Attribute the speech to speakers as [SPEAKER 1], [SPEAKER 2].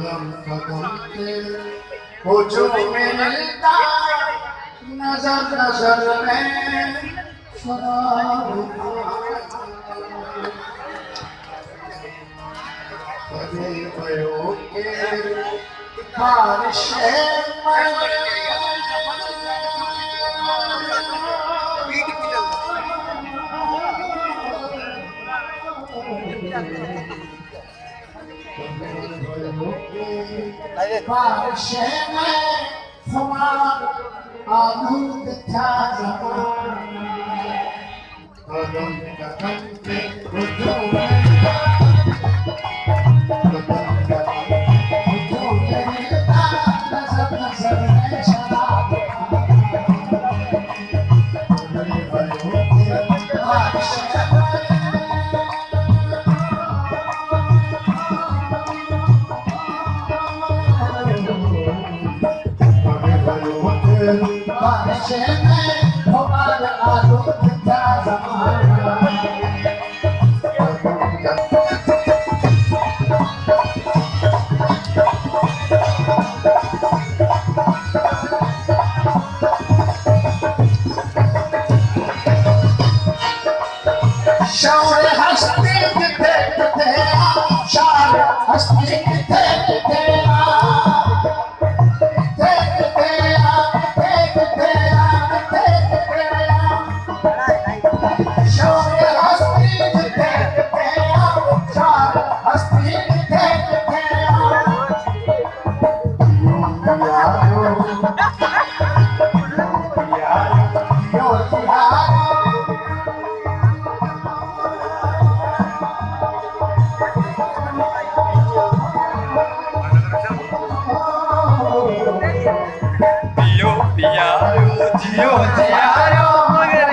[SPEAKER 1] कदम कदम पे हुजूम मिलता नजर नजर में शराब कभी भयो के बारिश बारिश में खुमार आलूद था ज़माना कदम कदम पे हुजूम मिलता कदम कदम हुजूम मिलता नजर नजर में शराब कभी भयो के बारिश बारिश में खुमार आलूद था ज़माना शार हस्ती किथे किथे शार हस्ती किथे किथे जियो जियो जियो मगर